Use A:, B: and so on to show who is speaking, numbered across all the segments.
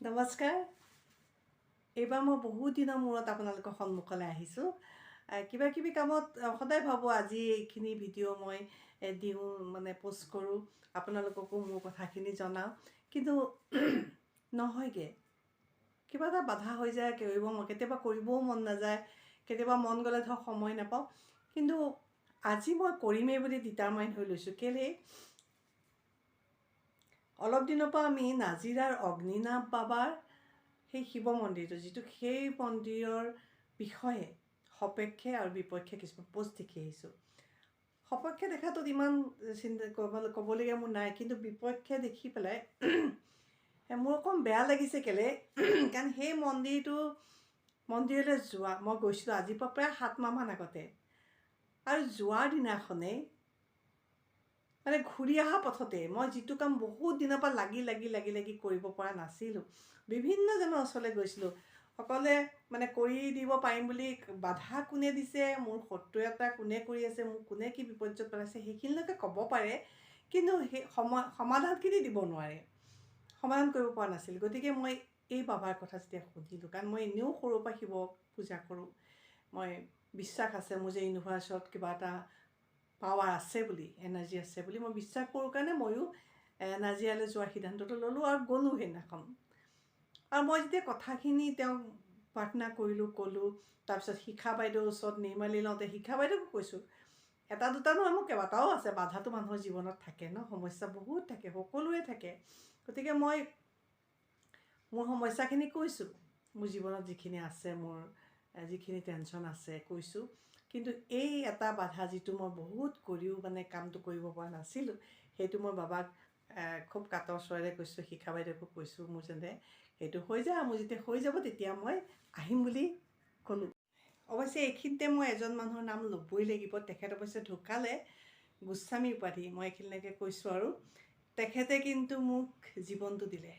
A: নমস্কাৰ। এইবাৰ মই বহুত দিনৰ মূৰত আপোনালোকৰ সন্মুখলৈ আহিছোঁ। কিবা কিবি কামত সদায় ভাবোঁ আজি এইখিনি ভিডিঅ' মই দিওঁ, পোষ্ট কৰোঁ, আপোনালোককো মোৰ কথাখিনি জনাওঁ, কিন্তু নহয়গৈ। কিবা এটা বাধা হৈ যায়, কেতিয়াবা কৰিবও মন নাযায়, কেতিয়াবা মন গ'লে ধৰক সময় নাপাওঁ। কিন্তু আজি মই কৰিমেই বুলি ডিটাৰমাইন হৈ লৈছোঁ। কেলেই অলপ দিনৰ পৰা আমি নাজিৰাৰ অগ্নিনাভ বাবাৰ সেই শিৱ মন্দিৰটো, সেই মন্দিৰৰ বিষয়ে সপক্ষে আৰু বিপক্ষে কিছুমান পোষ্ট দেখি আহিছোঁ। সপক্ষে দেখাটোত ইমান চিন্তা ক'বলগীয়া মোৰ নাই, কিন্তু বিপক্ষে দেখি পেলাই মোৰ অকণ বেয়া লাগিছে। কেলে কাৰণ সেই মন্দিৰলৈ মই গৈছিলোঁ আজিৰ পৰা প্ৰায় 7 মাহমান আগতে, আৰু যোৱাৰ দিনাখনেই ঘূৰি অহা পথতে মই যিটো কাম বহুত দিনৰ পৰা লাগি কৰিব পৰা নাছিলোঁ, বিভিন্নজনৰ ওচৰলৈ গৈছিলোঁ। সকলোৱে কৰি দিব পাৰিম বুলি বাধা কোনে দিছে, মোৰ শত্ৰু এটা কোনে কৰি আছে, মোক কোনে কি বিপৰ্যত পেলাইছে, সেইখিনিলৈকে ক'ব পাৰে, কিন্তু সেই সমাধানখিনি দিব নোৱাৰে, সমাধান কৰিব পৰা নাছিল। গতিকে মই এই বাবাৰ কথা যেতিয়া সুধিলোঁ, কাৰণ মই এনেও সৰুৰ পৰা শিৱক পূজা কৰোঁ, মই বিশ্বাস আছে মোৰ যে ইউনিভাৰ্চত কিবা এটা পাৱাৰ আছে বুলি, এনাৰ্জি আছে বুলি মই বিশ্বাস কৰোঁ, কাৰণে ময়ো নাজিৰালৈ যোৱাৰ সিদ্ধান্তটো ল'লোঁ আৰু গ'লোঁ সেইদিনাখন। আৰু মই যেতিয়া কথাখিনি তেওঁক প্ৰাৰ্থনা কৰিলোঁ, ক'লোঁ, তাৰপিছত শিখা বাইদেউৰ ওচৰত নিৰ্মালি লওঁতে শিখা বাইদেউকো কৈছোঁ, এটা দুটা নহয়, মোৰ কেইবাটাও আছে। বাধাটো মানুহৰ জীৱনত থাকে ন, সমস্যা বহুত থাকে, সকলোৰে থাকে। গতিকে মই মোৰ সমস্যাখিনি কৈছোঁ, মোৰ জীৱনত যিখিনি আছে, মোৰ যিখিনি টেনশ্যন আছে কৈছোঁ। কিন্তু এই এটা বাধা, যিটো মই বহুত কৰিও কামটো কৰিব পৰা নাছিলোঁ, সেইটো মই বাবাক খুব কাটৰ স্বৰেৰে কৈছোঁ, শিখা বাইদেউকো কৈছোঁ, মোৰ যেনে সেইটো হৈ যায়, মোৰ যেতিয়া হৈ যাব তেতিয়া মই আহিম বুলি ক'লোঁ। অৱশ্যে এইখিনিতে মই এজন মানুহৰ নাম ল'বই লাগিব। তেখেত অৱশ্যে ঢুকালে, গোস্বামী উপাধি। মই এইখিনিলৈকে কৈছোঁ। আৰু তেখেতে কিন্তু মোক জীৱনটো দিলে।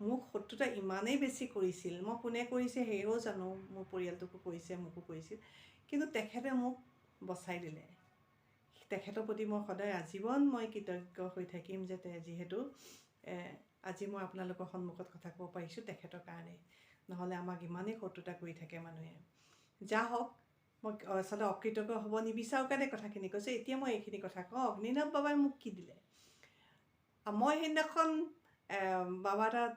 A: মোক শত্ৰুতা ইমানেই বেছি কৰিছিল, মই কোনে কৰিছে সেয়াও জানো, মোৰ পৰিয়ালটোকো কৰিছে, মোকো কৰিছিল, কিন্তু তেখেতে মোক বচাই দিলে। তেখেতৰ প্ৰতি মই সদায় আজীৱন মই কৃতজ্ঞ হৈ থাকিম, যে যিহেতু আজি মই আপোনালোকৰ সন্মুখত কথা ক'ব পাৰিছোঁ তেখেতৰ কাৰণে। নহ'লে আমাক ইমানেই শত্ৰুতা কৰি থাকে মানুহে। যা হওক, মই আচলতে অকৃতজ্ঞ হ'ব নিবিচাৰোঁ কাৰণে কথাখিনি কৈছোঁ। এতিয়া মই এইখিনি কথা কওঁ, অগ্নিনাভ বাবাই মোক কি দিলে। মই সেইদিনাখন বাবা তাত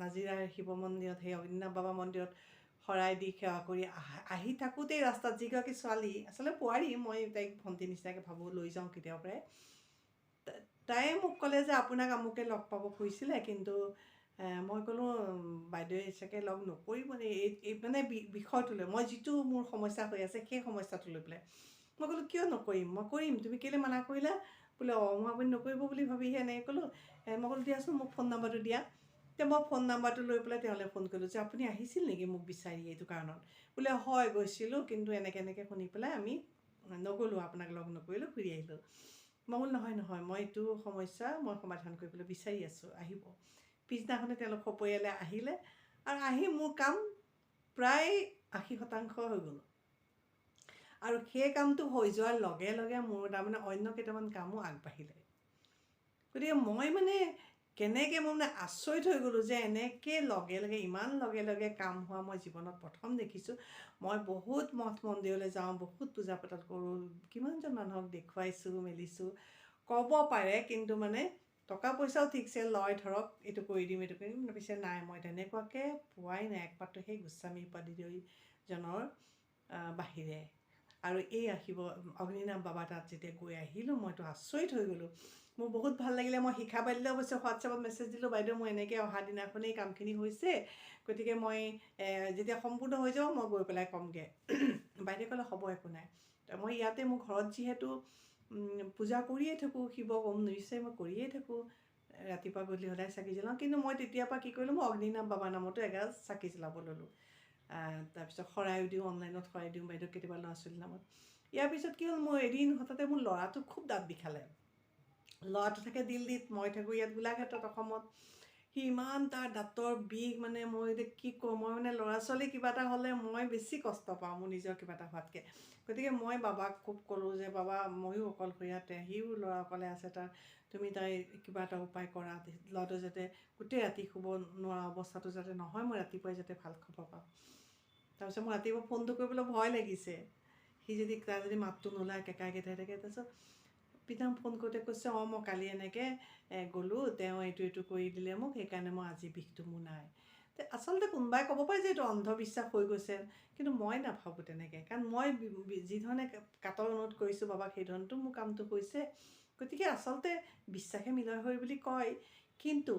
A: নাজিৰাৰ শিৱ মন্দিৰত, সেই অগ্নিনাভ বাবা মন্দিৰত শৰাই দি সেৱা কৰি আহি থাকোঁতেই ৰাস্তাত যিগৰাকী ছোৱালী, আচলতে বোৱাৰী, মই তাইক ভণ্টি নিচিনাকৈ ভাবোঁ, লৈ যাওঁ কেতিয়াৰ পৰাই, তাই মোক ক'লে যে আপোনাক আমুকে লগ পাব খুজিছিলে, কিন্তু মই ক'লোঁ বাইদেৱে চাগে লগ নকৰিব এই বিষয়টো লৈ, মই যিটো মোৰ সমস্যা হৈ আছে সেই সমস্যাটো লৈ পেলাই। মই ক'লোঁ কিয় নকৰিম, মই কৰিম, তুমি কেলৈ মানা কৰিলা। বোলে মই আপুনি নকৰিব বুলি ভাবিহে এনেকৈ ক'লোঁ। মই ক'লোঁ দিয়াচোন মোক ফোন নাম্বাৰটো দিয়া। মই ফোন নাম্বাৰটো লৈ পেলাই তেওঁলৈ ফোন কৰিলোঁ যে আপুনি আহিছিল নেকি মোক বিচাৰি এইটো কাৰণত। বোলে হয় গৈছিলোঁ, কিন্তু এনেকৈ শুনি পেলাই আমি নগ'লোঁ, আপোনাক লগ নকৰিলোঁ, ঘূৰি আহিলোঁ। মই বোলো নহয়, মই এইটো সমস্যা মই সমাধান কৰিবলৈ বিচাৰি আছোঁ, আহিব। পিছদিনাখনে তেওঁলোক সপৰিয়ালে আহিলে, আৰু আহি মোৰ কাম প্ৰায় 80% হৈ গ'ল। আৰু সেই কামটো হৈ যোৱাৰ লগে লগে মোৰ অন্য কেইটামান কামো আগবাঢ়িলে। গতিকে মই কেনেকৈ মই আচৰিত হৈ গ'লোঁ যে এনেকৈ লগে লগে, ইমান লগে লগে কাম হোৱা মই জীৱনত প্ৰথম দেখিছোঁ। মই বহুত মঠ মন্দিৰলৈ যাওঁ, বহুত পূজা পাতল কৰোঁ, কিমানজন মানুহক দেখুৱাইছোঁ মেলিছোঁ, ক'ব পাৰে, কিন্তু টকা পইচাও ঠিকছে লয়, ধৰক এইটো কৰি দিম, পিছে নাই, মই তেনেকুৱাকৈ পোৱাই নাই, একমাত্ৰ সেই গোস্বামী উপাধিজনৰ বাহিৰে। আৰু এই অগ্নিনাভ বাবা তাত যেতিয়া গৈ আহিলোঁ, মইতো আচৰিত হৈ গ'লোঁ। মোৰ বহুত ভাল লাগিলে। মই শিখা বাইদেউলৈ অৱশ্যে হোৱাটছএপত মেছেজ দিলোঁ, বাইদেউ মোৰ এনেকৈ অহা দিনাখনেই কামখিনি হৈছে, গতিকে মই যেতিয়া সম্পূৰ্ণ হৈ যাব মই গৈ পেলাই ক'মগৈ। বাইদেৱে ক'লে হ'ব, একো নাই। মই ইয়াতে মোৰ ঘৰত যিহেতু পূজা কৰিয়ে থাকোঁ, শিৱক ওম নিশ্চয় মই কৰিয়ে থাকোঁ, ৰাতিপুৱা গধূলি সদায় চাকি জ্বলাওঁ, কিন্তু মই তেতিয়াৰ পৰা কি কৰিলোঁ, মই অগ্নিনাভ বাবাৰ নামতো এগাল চাকি জ্বলাব ল'লোঁ। তাৰপিছত শৰাইও দিওঁ, অনলাইনত শৰাই দিওঁ বাইদেউ, কেতিয়াবা ল'ৰা ছোৱালীৰ নামত। ইয়াৰ পিছত কি হ'ল, মোৰ এদিন হঠাতে মোৰ ল'ৰাটো খুব দাঁত বিষালে। ল'ৰাটো থাকে দিল্লীত, মই থাকোঁ ইয়াত গোলাঘাটত অসমত। সি ইমান তাৰ দাঁতৰ বিষ মানে মই এতিয়া কি কওঁ মই মানে ল'ৰা ছোৱালী কিবা এটা হ'লে মই বেছি কষ্ট পাওঁ মোৰ নিজৰ কিবা এটা হোৱাতকৈ গতিকে মই বাবাক খুব ক'লোঁ যে বাবা ময়ো অকলশৰীয়াতে সিও ল'ৰা অকলে আছে তাৰ তুমি তাই কিবা এটা উপায় কৰা ল'ৰাটো যাতে গোটেই ৰাতি শুব নোৱাৰা অৱস্থাটো যাতে নহয় মই ৰাতিপুৱাই যাতে ভাল খবৰ পাওঁ তাৰপিছত মই ৰাতিপুৱা ফোনটো কৰিবলৈ ভয় লাগিছে সি যদি তাৰ যদি মাতটো নোলায় কেকাই কেটাই থাকে তাৰপিছত পিতাম ফোন কৰোঁতে কৈছে অঁ মই কালি এনেকৈ গ'লোঁ তেওঁ এইটো কৰি দিলে মোক সেইকাৰণে মই আজি বিষটো মোৰ নাই আচলতে কোনোবাই ক'ব পাৰে যে এইটো অন্ধবিশ্বাস হৈ গৈছে কিন্তু মই নাভাবোঁ তেনেকৈ কাৰণ মই যিধৰণে কাটৰ অনুৰোধ কৰিছোঁ বাবাক সেই ধৰণেতো মোৰ কামটো হৈছে গতিকে আচলতে বিশ্বাসে মিলয় হয় বুলি কয় কিন্তু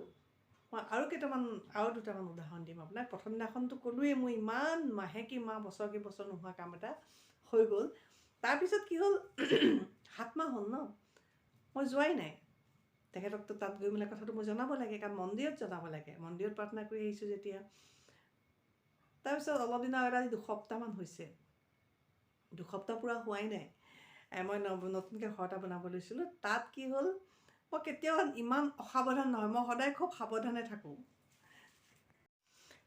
A: মই আৰু দুটামান উদাহৰণ দিম আপোনাক প্ৰথম দিনাখনতো ক'লোৱেই মোৰ ইমান মাহেকী মাহ বছৰ নোহোৱা কাম এটা হৈ গ'ল তাৰপিছত কি হ'ল 7 মাহ হ'ল ন মই যোৱাই নাই তেখেতকতো তাত গৈ মেলাই কথাটো মই জনাব লাগে কাৰণ মন্দিৰত জনাব লাগে মন্দিৰত প্ৰাৰ্থনা কৰি আহিছোঁ যেতিয়া তাৰপিছত অলপ দিনৰ আগতে আজি 2 সপ্তাহমান হৈছে 2 সপ্তাহ পূৰা হোৱাই নাই মই নতুনকৈ ঘৰ এটা বনাব লৈছিলোঁ তাত কি হ'ল মই কেতিয়াও ইমান অসাৱধান নহয় মই সদায় খুব সাৱধানে থাকোঁ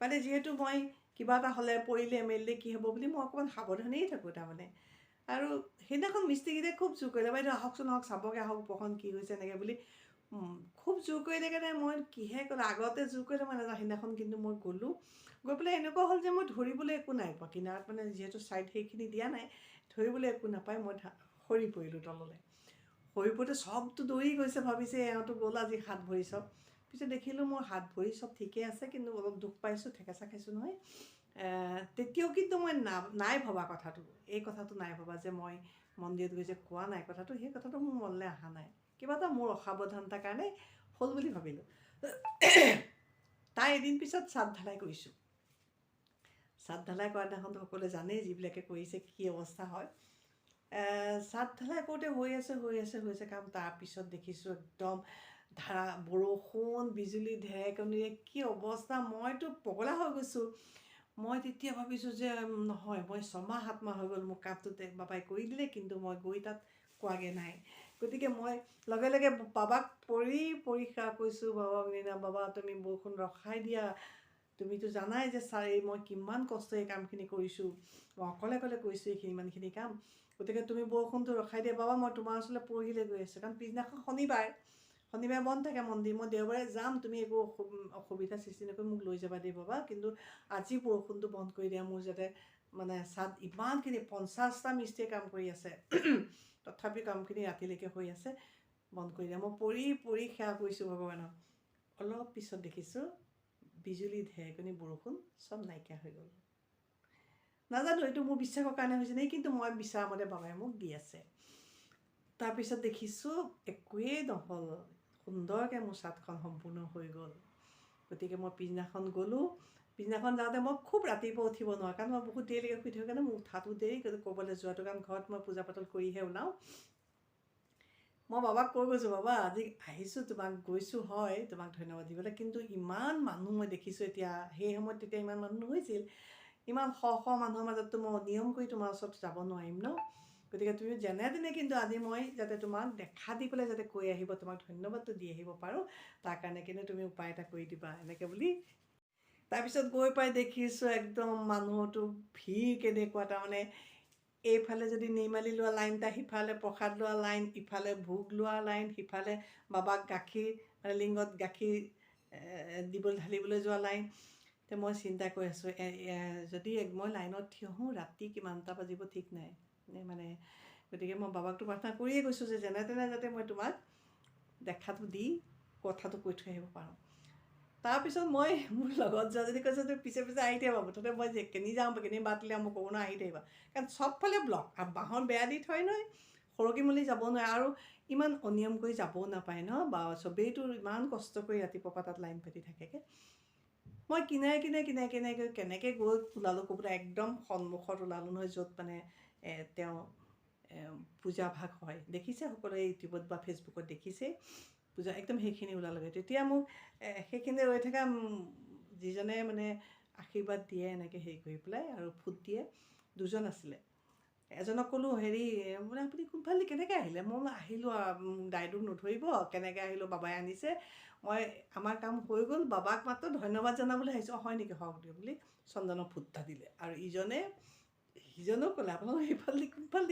A: মানে যিহেতু মই কিবা এটা হ'লে পৰিলে মেলিলে কি হ'ব বুলি মই অকণমান সাৱধানেই থাকোঁ তাৰমানে আৰু সেইদিনাখন মিস্ত্ৰীকেইটাই খুব জোৰ কৰিলে বাইদেউ আহকচোন আহক চাবগৈ আহক ওপৰখন কি হৈছে এনেকৈ বুলি খুব জোৰ কৰি থাকে মই কিহে ক'লোঁ আগতে জোৰ কৰিলে মই নাজানো সেইদিনাখন কিন্তু মই গ'লোঁ গৈ পেলাই এনেকুৱা হ'ল যে মই ধৰিবলৈ একো নাই পোৱা কিনাৰত মানে যিহেতু ছাইড সেইখিনি দিয়া নাই ধৰিবলৈ একো নাপায় মই সৰি পৰিলোঁ তললৈ সৰি পৰোঁতে চবটো দৌৰি গৈছে ভাবিছে এওঁতো গ'ল আজি হাত ভৰি চব পিছত দেখিলোঁ মোৰ হাত ভৰি চব ঠিকে আছে কিন্তু অলপ দুখ পাইছোঁ ঠেকেচা খাইছোঁ নহয় তেতিয়াও কিন্তু মই নাই ভবা কথাটো এই কথাটো নাই ভবা যে মই মন্দিৰত গৈ যে কোৱা নাই কথাটো সেই কথাটো মোৰ মনলৈ অহা নাই কিবা এটা মোৰ অসাৱধানতাৰ কাৰণে হ'ল বুলি ভাবিলোঁ তাই এদিন পিছত ছাদ ঢালাই কৰিছোঁ ছাদ ঢালাই কৰা দিনাখনতো সকলোৱে জানেই যিবিলাকে কৰিছে কি অৱস্থা হয় ছাদ ঢালাই কৰোঁতে হৈ আছে কাম তাৰপিছত দেখিছোঁ একদম ধাৰা বৰষুণ বিজুলী ঢেৰেকনিৰে কি অৱস্থা মইতো পগলা হৈ গৈছোঁ মই তেতিয়া ভাবিছোঁ যে নহয় মই 6 মাহ 7 মাহ হৈ গ'ল মোৰ কামটো বাবাই কৰি দিলে কিন্তু মই গৈ তাত কোৱাগৈ নাই গতিকে মই লগে লগে বাবাক পৰি সেৱা কৰিছোঁ বাবা অগ্নিনাভ বাবা তুমি বৰষুণ ৰখাই দিয়া তুমিতো জানাই যে ছাৰ মই কিমান কষ্ট এই কামখিনি কৰিছোঁ মই অকলে কৰিছোঁ ইমানখিনি কাম গতিকে তুমি বৰষুণটো ৰখাই দিয়া বাবা মই তোমাৰ ওচৰলৈ পৰহিলৈ গৈ আছোঁ কাৰণ পিছদিনাখন শনিবাৰ বন্ধ থাকে মন্দিৰ মই দেওবাৰে যাম তুমি একো অসুবিধা সৃষ্টি নকৰি মোক লৈ যাবা দেই বাবা কিন্তু আজি বৰষুণটো বন্ধ কৰি দিয়া মোৰ যাতে মানে ছাদ ইমানখিনি 50টা মিস্ত্ৰীয়ে কাম কৰি আছে তথাপি কামখিনি ৰাতিলৈকে হৈ আছে বন্ধ কৰি দিয়া মই পৰি সেৱা কৰিছোঁ ভগৱানক অলপ পিছত দেখিছোঁ বিজুলী ঢেৰেকনি বৰষুণ চব নাইকিয়া হৈ গ'ল নাজানো এইটো মোৰ বিশ্বাসৰ কাৰণে হৈছে নেকি কিন্তু মই বিচৰা মতে বাবাই মোক দি আছে তাৰপিছত দেখিছোঁ একোৱেই নহ'ল সুন্দৰকৈ মোৰ ছাদখন সম্পূৰ্ণ হৈ গ'ল গতিকে মই পিছদিনাখন গ'লোঁ পিছদিনাখন যাওঁতে মই খুব ৰাতিপুৱা উঠিব নোৱাৰোঁ কাৰণ মই বহুত দেৰিলৈকে শুই থাকোঁ কাৰণে মোৰ উঠাটো দেৰি ক'ৰবালৈ যোৱাটো কাৰণ ঘৰত মই পূজা পাতল কৰিহে ওলাওঁ মই বাবাক কৈ গৈছোঁ বাবা আজি আহিছোঁ তোমাক গৈছোঁ হয় তোমাক ধন্যবাদ দিবলৈ কিন্তু ইমান মানুহ মই দেখিছোঁ এতিয়া সেই সময়ত তেতিয়া ইমান মানুহ নহৈছিল ইমান শ মানুহৰ মাজততো মই নিয়ম কৰি তোমাৰ ওচৰত যাব নোৱাৰিম ন গতিকে তুমি যেনে তেনে কিন্তু আজি মই যাতে তোমাক দেখা দি পেলাই যাতে কৈ আহিব তোমাক ধন্যবাদটো দি আহিব পাৰোঁ তাৰ কাৰণে কিন্তু তুমি উপায় এটা কৰি দিবা এনেকৈ বুলি তাৰপিছত গৈ পাই দেখিছোঁ একদম মানুহটো ভিৰ কেনেকুৱা তাৰমানে এইফালে যদি নিৰ্মালি লোৱা লাইন এটা সিফালে প্ৰসাদ লোৱা লাইন ইফালে ভোগ লোৱা লাইন সিফালে বাবাক গাখীৰ লিংগত গাখীৰ ঢালিবলৈ যোৱা লাইন তে মই চিন্তা কৰি আছোঁ যদি মই লাইনত থিয় হওঁ ৰাতি কিমানটা বাজিব ঠিক নাই মানে গতিকে মই বাবাকতো প্ৰাৰ্থনা কৰিয়ে গৈছোঁ যে যেনে তেনে যাতে মই তোমাক দেখাটো দি কথাটো কৈ থৈ আহিব পাৰোঁ তাৰপিছত মই মোৰ লগত যোৱা যদি কৈছে তুমি পিছে আহি থাকিবা মুঠতে মই কেনি যাওঁ কেনি বাটলৈ মই ক'ব নোৱাৰো আহি থাকিবা কাৰণ চবফালে ব্লক আৰু বাঁহৰ বেৰা দি থয় নহয় সৰকি মেলি যাব নোৱাৰে আৰু ইমান অনিয়ম কৰি যাবও নাপায় ন বা চবেইতো ইমান কষ্ট কৰি ৰাতিপুৱা পৰা তাত লাইন পাতি থাকেগৈ মই কিনাই গৈ কেনেকৈ গৈ ওলালোঁ ক'বলৈ একদম সন্মুখত ওলালোঁ নহয় য'ত মানে তেওঁ পূজা ভাগ হয় দেখিছে সকলোৱে ইউটিউবত বা ফেচবুকত দেখিছে পূজা একদম সেইখিনি ওলালগৈ তেতিয়া মোক সেইখিনি ৰৈ থকা যিজনে মানে আশীৰ্বাদ দিয়ে এনেকৈ হেৰি কৰি পেলাই আৰু ফুট দিয়ে 2জন আছিলে এজনক ক'লোঁ হেৰি বোলে আপুনি কোনফালেদি কেনেকৈ আহিলে? মই বোলো আহিলোঁ দাইদেউক নধৰিব, কেনেকৈ আহিলোঁ, বাবাই আনিছে, মই আমাৰ কাম হৈ গ'ল, বাবাক মাত্ৰ ধন্যবাদ জনাবলৈ আহিছোঁ। হয় নেকি, হওক দিয়ক বুলি চন্দনৰ ফুট এটা দিলে। আৰু সিজনেও ক'লে আপোনালোক সেইফালেদি কোনফালেদি